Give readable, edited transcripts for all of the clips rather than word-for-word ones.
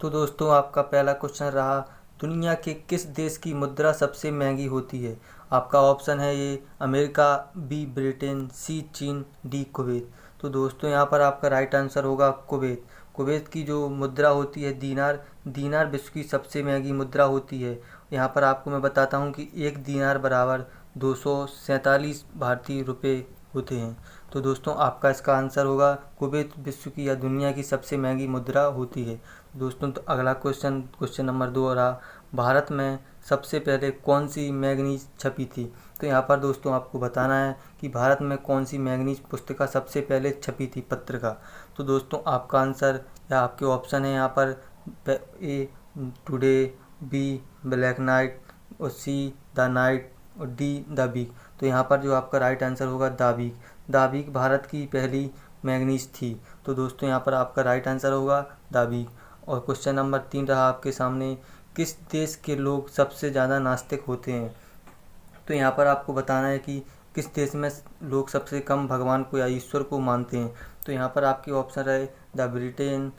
तो दोस्तों आपका पहला क्वेश्चन रहा, दुनिया के किस देश की मुद्रा सबसे महंगी होती है। आपका ऑप्शन है ए अमेरिका, बी ब्रिटेन, सी चीन, डी कुवैत। तो दोस्तों यहाँ पर आपका राइट आंसर होगा कुवैत। कुवैत की जो मुद्रा होती है दीनार, दीनार विश्व की सबसे महंगी मुद्रा होती है। यहाँ पर आपको मैं बताता हूँ कि एक दीनार बराबर 247 भारतीय रुपये होते हैं। तो दोस्तों आपका इसका आंसर होगा कुवैत विश्व की या दुनिया की सबसे महंगी मुद्रा होती है। दोस्तों तो अगला क्वेश्चन नंबर 2 रहा, भारत में सबसे पहले कौन सी मैगनीज छपी थी। तो यहाँ पर दोस्तों आपको बताना है कि भारत में कौन सी मैगनीज पुस्तिका सबसे पहले छपी थी, पत्रिका। तो दोस्तों आपका आंसर या आपके ऑप्शन है यहाँ पर A today, B black night और सी द नाइट और डी द वीक। तो यहाँ पर जो आपका राइट आंसर होगा द वीक। द वीक भारत की पहली मैगनीज थी। तो दोस्तों यहाँ पर आपका राइट आंसर होगा द वीक। और क्वेश्चन नंबर 3 रहा आपके सामने, किस देश के लोग सबसे ज़्यादा नास्तिक होते हैं। तो यहाँ पर आपको बताना है कि किस देश में लोग सबसे कम भगवान को या ईश्वर को मानते हैं। तो यहाँ पर आपके ऑप्शन रहे द ब्रिटेन,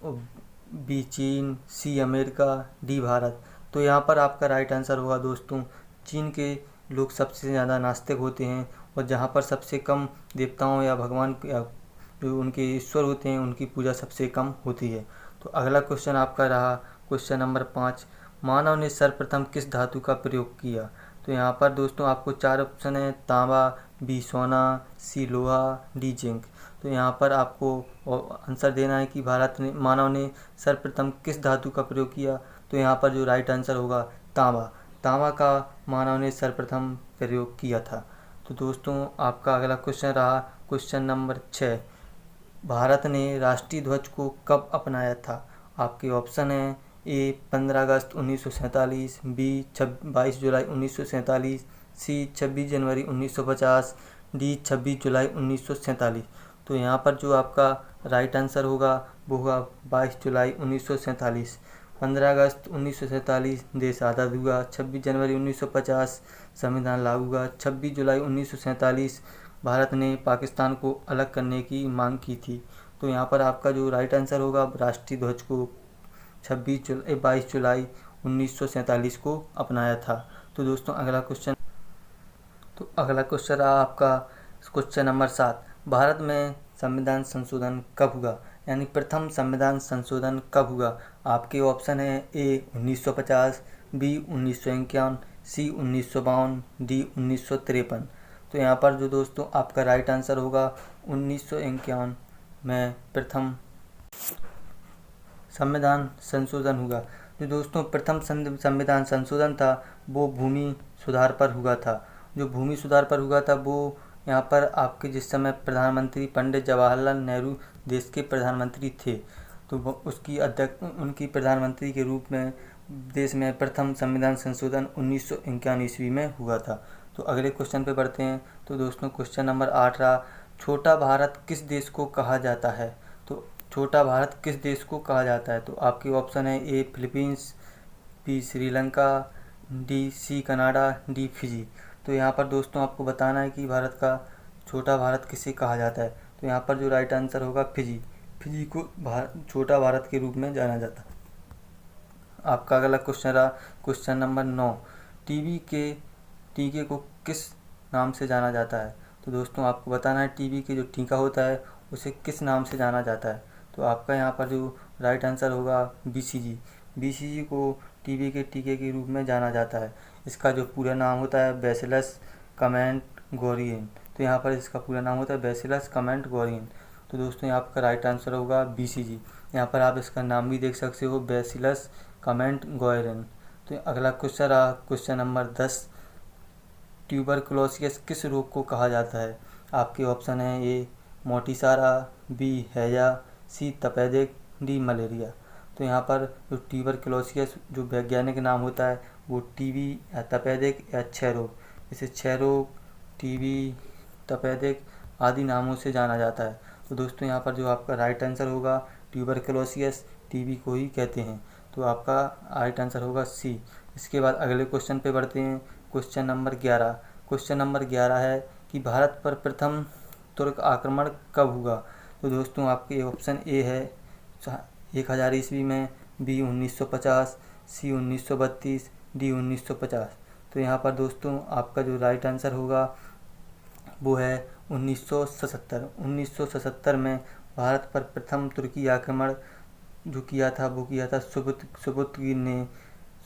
बी चीन, सी अमेरिका, डी भारत। तो यहाँ पर आपका राइट आंसर होगा दोस्तों चीन के लोग सबसे ज़्यादा नास्तिक होते हैं, और जहाँ पर सबसे कम देवताओं या भगवान या जो उनके ईश्वर होते हैं उनकी पूजा सबसे कम होती है। तो अगला क्वेश्चन आपका रहा क्वेश्चन नंबर 5, मानव ने सर्वप्रथम किस धातु का प्रयोग किया। तो यहाँ पर दोस्तों आपको 4 ऑप्शन है, तांबा, बी सोना, सी लोहा, डी जिंक। तो यहाँ पर आपको आंसर देना है कि मानव ने सर्वप्रथम किस धातु का प्रयोग किया। तो यहाँ पर जो राइट आंसर होगा तांबा। तांबा का मानव ने सर्वप्रथम प्रयोग किया था। तो दोस्तों आपका अगला क्वेश्चन रहा क्वेश्चन नंबर 6, भारत ने राष्ट्रीय ध्वज को कब अपनाया था। आपके ऑप्शन हैं ए 15 अगस्त 1947, बी 22 जुलाई 1947, सी 26 जनवरी 1950, डी 26 जुलाई 1947। तो यहाँ पर जो आपका राइट आंसर होगा वो होगा 22 जुलाई 1947। 15 अगस्त 1947 देश आज़ाद हुआ, 26 जनवरी 1950 संविधान लागू हुआ, 26 जुलाई 1947 भारत ने पाकिस्तान को अलग करने की मांग की थी। तो यहाँ पर आपका जो राइट आंसर होगा राष्ट्रीय ध्वज को 22 जुलाई 1947 को अपनाया था। तो दोस्तों अगला क्वेश्चन रहा आपका क्वेश्चन नंबर 7, भारत में संविधान संशोधन कब हुआ, यानी प्रथम संविधान संशोधन कब हुआ। आपके ऑप्शन है ए 1950, बी 1951, सी 1952, डी 1953। तो यहाँ पर जो दोस्तों आपका राइट आंसर होगा 1951 में प्रथम संविधान संशोधन हुआ। जो दोस्तों प्रथम संविधान संशोधन था वो भूमि सुधार पर हुआ था। जो भूमि सुधार पर हुआ था वो यहाँ पर आपके जिस समय प्रधानमंत्री पंडित जवाहरलाल नेहरू देश के प्रधानमंत्री थे, तो उसकी उनकी प्रधानमंत्री के रूप में देश में प्रथम संविधान संशोधन 1951 ईस्वी में हुआ था। तो अगले क्वेश्चन पे बढ़ते हैं। तो दोस्तों क्वेश्चन नंबर 8 रहा, छोटा भारत किस देश को कहा जाता है। तो छोटा भारत किस देश को कहा जाता है। तो आपके ऑप्शन है A Philippines, B Sri Lanka, D C Canada, D Fiji. तो यहाँ पर दोस्तों आपको बताना है कि भारत का छोटा भारत किसे कहा जाता है। तो यहाँ पर जो राइट आंसर होगा फिजी। फिजी को छोटा भारत के रूप में जाना जाता है। आपका अगला क्वेश्चन रहा क्वेश्चन नंबर 9, टीबी के टीके को किस नाम से जाना जाता है। तो दोस्तों आपको बताना है टीबी के जो टीका होता है उसे किस नाम से जाना जाता है। तो आपका यहाँ पर जो राइट आंसर होगा बीसीजी। बीसीजी को टीबी के टीके के रूप में जाना जाता है। इसका जो पूरा नाम होता है बैसिलस कमेंट-गोरियन। तो यहाँ पर इसका पूरा नाम होता है बैसिलस कमेंट-गोरियन। तो दोस्तों यहाँ आपका राइट आंसर होगा बीसीजी। यहाँ पर आप इसका नाम भी देख सकते हो बैसिलस कमेंट-गोरियन। तो अगला क्वेश्चन रहा क्वेश्चन नंबर 10, ट्यूबरकुलोसिस किस रोग को कहा जाता है। आपके ऑप्शन है ए मोटीसारा, बी हैजा, सी तपेदिक, डी मलेरिया। तो यहाँ पर जो ट्यूबरकुलोसिस जो वैज्ञानिक नाम होता है वो टीबी या तपेदिक या क्षय रोग, इसे क्षय रोग, टीबी, तपेदिक आदि नामों से जाना जाता है। तो दोस्तों यहाँ पर जो आपका राइट आंसर होगा ट्यूबरकुलोसिस टीबी को ही कहते हैं। तो आपका राइट आंसर होगा सी। इसके बाद अगले क्वेश्चन पे बढ़ते हैं क्वेश्चन नंबर 11। क्वेश्चन नंबर 11 है कि भारत पर प्रथम तुर्क आक्रमण कब हुआ। तो दोस्तों आपके ऑप्शन ए है 1000 ईस्वी में, बी 1950, सी 1932, डी 1950। तो यहाँ पर दोस्तों आपका जो राइट आंसर होगा वो है 1977। 1977 में भारत पर प्रथम तुर्की आक्रमण जो किया था वो किया था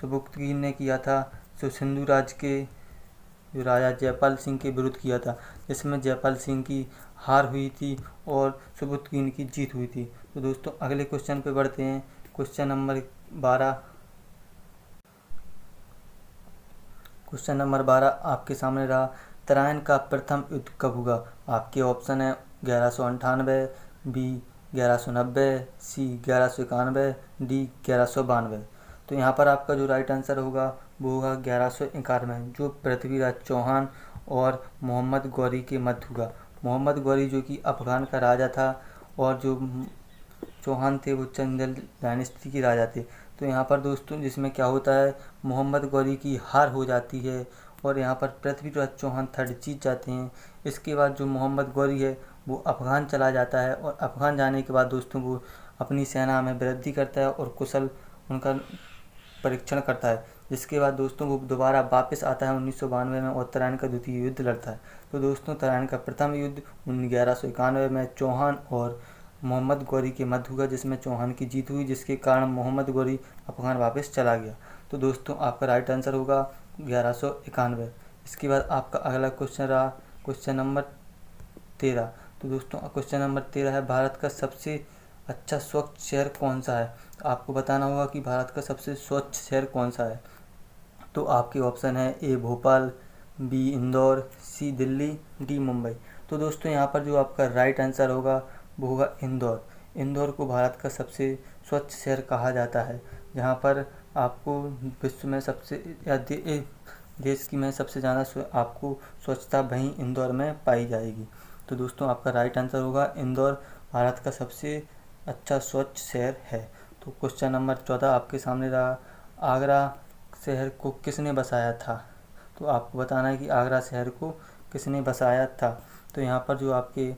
सुबुक्तगीन ने किया था, जो सिंधु राज्य के जो राजा जयपाल सिंह के विरुद्ध किया था, जिसमें जयपाल सिंह की हार हुई थी और सुबुक्तगीन की जीत हुई थी। तो दोस्तों अगले क्वेश्चन पे बढ़ते हैं। क्वेश्चन नंबर 12 आपके सामने रहा। तराइन का प्रथम युद्ध कब हुआ? आपके ऑप्शन है 1198, बी 1190, सी 1191, डी 1192। तो यहाँ पर आपका जो राइट आंसर होगा वो होगा 1191, जो पृथ्वीराज चौहान और मोहम्मद गौरी के मध्य हुआ। मोहम्मद गौरी जो कि अफगान का राजा था और जो चौहान थे वो चंदेल डायनेस्टी के राजा थे। तो यहाँ पर दोस्तों जिसमें क्या होता है, मोहम्मद गौरी की हार हो जाती है और यहाँ पर पृथ्वीराज चौहान थर्ड जीत जाते हैं। इसके बाद जो मोहम्मद गौरी है वो अफ़गान चला जाता है और अफ़गान जाने के बाद दोस्तों वो अपनी सेना में वृद्धि करता है और कुशल उनका परीक्षण करता है, जिसके बाद दोस्तों वो दोबारा वापस आता है 1992 में और तराइन का द्वितीय युद्ध लड़ता है। तो दोस्तों तराइन का प्रथम युद्ध 1191 में चौहान और मोहम्मद गौरी के मध्य हुआ, जिसमें चौहान की जीत हुई, जिसके कारण मोहम्मद गौरी अफ़गान वापस चला गया। तो दोस्तों आपका राइट आंसर होगा 1191। इसके बाद आपका अगला क्वेश्चन रहा क्वेश्चन नंबर 13। तो दोस्तों क्वेश्चन नंबर 13 है, भारत का सबसे अच्छा स्वच्छ शहर कौन सा है? आपको बताना होगा कि भारत का सबसे स्वच्छ शहर कौन सा है। तो आपके ऑप्शन है ए भोपाल, बी इंदौर, सी दिल्ली, डी मुंबई। तो दोस्तों यहाँ पर जो आपका राइट आंसर होगा वो होगा इंदौर। इंदौर को भारत का सबसे स्वच्छ शहर कहा जाता है, जहाँ पर आपको विश्व में सबसे या देश की में सबसे ज़्यादा आपको स्वच्छता वहीं इंदौर में पाई जाएगी। तो दोस्तों आपका राइट आंसर होगा इंदौर भारत का सबसे अच्छा स्वच्छ शहर है। तो क्वेश्चन नंबर 14 आपके सामने रहा, आगरा शहर को किसने बसाया था? तो आपको बताना है कि आगरा शहर को किसने बसाया था। तो यहाँ पर जो आपके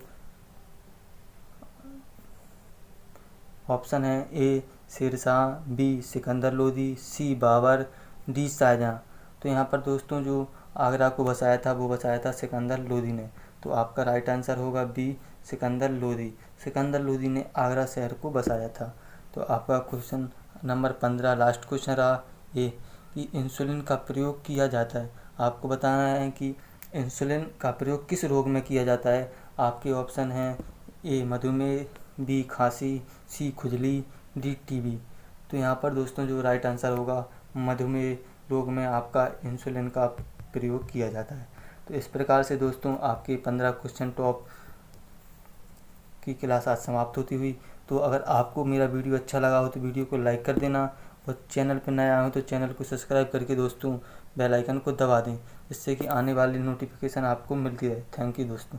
ऑप्शन है ए शेरशाह, बी सिकंदर लोदी, सी बाबर, डी शाहजहां। तो यहाँ पर दोस्तों जो आगरा को बसाया था वो बसाया था सिकंदर लोदी ने। तो आपका राइट आंसर होगा बी सिकंदर लोदी। सिकंदर लोदी ने आगरा शहर को बसाया था। तो आपका क्वेश्चन नंबर 15 लास्ट क्वेश्चन रहा ये कि इंसुलिन का प्रयोग किया जाता है। आपको बताना है कि इंसुलिन का प्रयोग किस रोग में किया जाता है। आपके ऑप्शन हैं ए मधुमेह, बी खांसी, सी खुजली, डी टीबी। तो यहाँ पर दोस्तों जो राइट आंसर होगा मधुमेह रोग में आपका इंसुलिन का प्रयोग किया जाता है। तो इस प्रकार से दोस्तों आपके 15 क्वेश्चन टॉप की क्लास आज समाप्त होती हुई। तो अगर आपको मेरा वीडियो अच्छा लगा हो तो वीडियो को लाइक कर देना और चैनल पर नया हो तो चैनल को सब्सक्राइब करके दोस्तों बेल आइकन को दबा दें, जिससे कि आने वाली नोटिफिकेशन आपको मिलती रहे। थैंक यू दोस्तों।